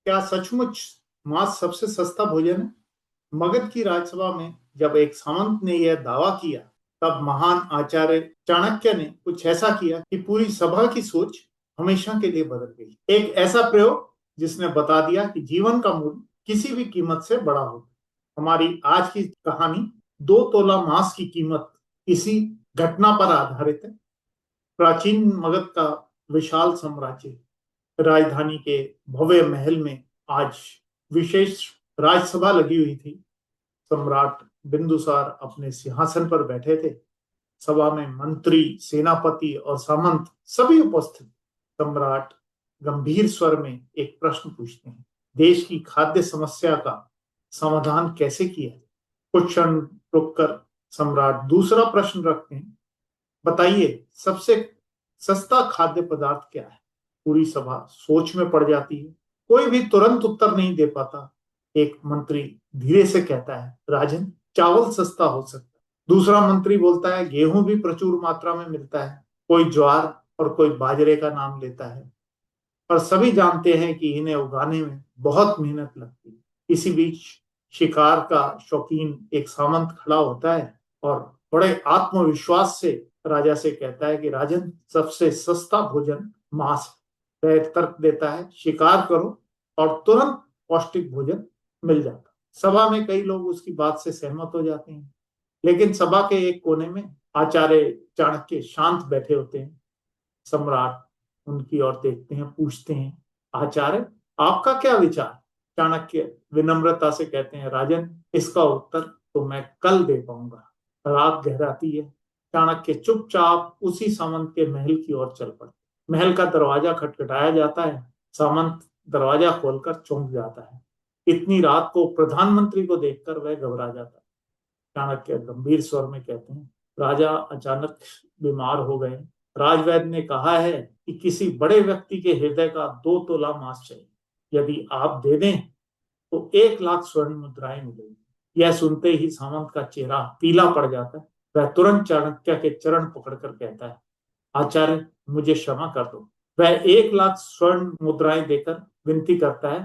क्या सचमुच मांस सबसे सस्ता भोजन है? मगध की राजसभा में जब एक सामंत ने यह दावा किया, तब महान आचार्य चाणक्य ने कुछ ऐसा किया कि पूरी सभा की सोच हमेशा के लिए बदल गई। एक ऐसा प्रयोग जिसने बता दिया कि जीवन का मूल्य किसी भी कीमत से बड़ा हो। हमारी आज की कहानी 2 तोला मांस की कीमत इसी घटना पर आधारित है। प्राचीन मगध का विशाल साम्राज्य, राजधानी के भव्य महल में आज विशेष राजसभा लगी हुई थी। सम्राट बिंदुसार अपने सिंहासन पर बैठे थे। सभा में मंत्री, सेनापति और सामंत सभी उपस्थित। सम्राट गंभीर स्वर में एक प्रश्न पूछते हैं, देश की खाद्य समस्या का समाधान कैसे किया? कुछ क्षण रुककर सम्राट दूसरा प्रश्न रखते हैं, बताइए सबसे सस्ता खाद्य पदार्थ क्या है? पूरी सभा सोच में पड़ जाती है। कोई भी तुरंत उत्तर नहीं दे पाता। एक मंत्री धीरे से कहता है, राजन, चावल सस्ता हो सकता है। दूसरा मंत्री बोलता है, गेहूं भी प्रचुर मात्रा में मिलता है। कोई ज्वार और कोई बाजरे का नाम लेता है, पर सभी जानते हैं कि इन्हें उगाने में बहुत मेहनत लगती है। इसी बीच शिकार का शौकीन एक सामंत खड़ा होता है और बड़े आत्मविश्वास से राजा से कहता है कि राजन, सबसे सस्ता भोजन मांस है। वह तर्क देता है, शिकार करो और तुरंत पौष्टिक भोजन मिल जाता। सभा में कई लोग उसकी बात से सहमत हो जाते हैं, लेकिन सभा के एक कोने में आचार्य चाणक्य शांत बैठे होते हैं। सम्राट उनकी ओर देखते हैं, पूछते हैं, आचार्य, आपका क्या विचार? चाणक्य विनम्रता से कहते हैं, राजन, इसका उत्तर तो मैं कल दे पाऊंगा। रात गहराती है। चाणक्य चुपचाप उसी सामंत के महल की ओर चल पड़ते। महल का दरवाजा खटखटाया जाता है। सामंत दरवाजा खोलकर चौंक जाता है। इतनी रात को प्रधानमंत्री को देखकर वह घबरा जाता है। चाणक्य गंभीर स्वर में कहते हैं, राजा अचानक बीमार हो गए। राजवैद्य ने कहा है कि किसी बड़े व्यक्ति के हृदय का 2 तोला मांस चाहिए। यदि आप दे दें तो 1 लाख स्वर्ण मुद्राएं मिलेगी। यह सुनते ही सामंत का चेहरा पीला पड़ जाता है। वह तुरंत चाणक्य के चरण पकड़कर कहता है, आचार्य, मुझे क्षमा कर दो। वह 1 लाख स्वर्ण मुद्राएं देकर विनती करता है,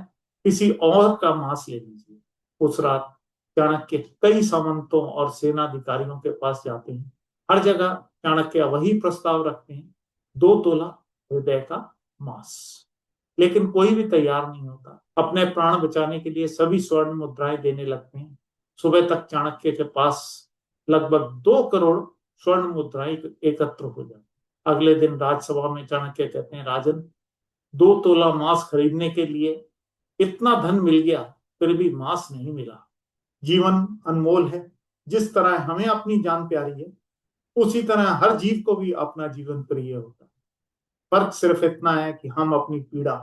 किसी और का मांस ले लीजिए। उस रात चाणक्य कई सामंतों और सेनाधिकारियों के पास जाते हैं। हर जगह चाणक्य वही प्रस्ताव रखते हैं, 2 तोला हृदय का मांस। लेकिन कोई भी तैयार नहीं होता। अपने प्राण बचाने के लिए सभी स्वर्ण मुद्राएं देने लगते हैं। सुबह तक चाणक्य के पास लगभग 2 करोड़ स्वर्ण मुद्राएं एकत्र हो जाती। अगले दिन राजसभा में चाणक्य कहते हैं, राजन, 2 तोला मांस खरीदने के लिए इतना धन मिल गया, फिर भी मांस नहीं मिला। जीवन अनमोल है। जिस तरह हमें अपनी जान प्यारी है, उसी तरह हर जीव को भी अपना जीवन प्रिय होता है। फर्क सिर्फ इतना है कि हम अपनी पीड़ा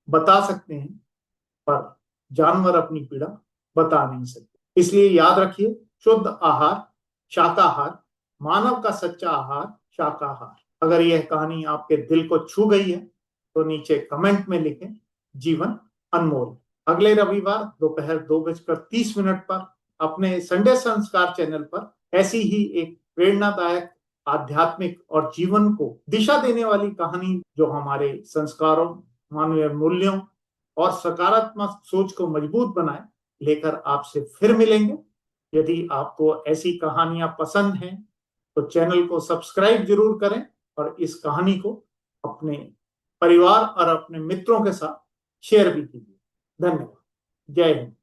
बता सकते हैं, पर जानवर अपनी पीड़ा बता नहीं सकते। इसलिए याद रखिए, शुद्ध आहार शाकाहार, मानव का सच्चा आहार शाकाहार। अगर यह कहानी आपके दिल को छू गई है तो नीचे कमेंट में लिखें, जीवन अनमोल। अगले रविवार दोपहर 2:30 पर अपने संडे संस्कार चैनल पर ऐसी ही एक प्रेरणादायक, आध्यात्मिक और जीवन को दिशा देने वाली कहानी, जो हमारे संस्कारों, मानवीय मूल्यों और सकारात्मक सोच को मजबूत बनाए, लेकर आपसे फिर मिलेंगे। यदि आपको ऐसी कहानियां पसंद हैं तो चैनल को सब्सक्राइब जरूर करें और इस कहानी को अपने परिवार और अपने मित्रों के साथ शेयर भी कीजिए। धन्यवाद। जय हिंद।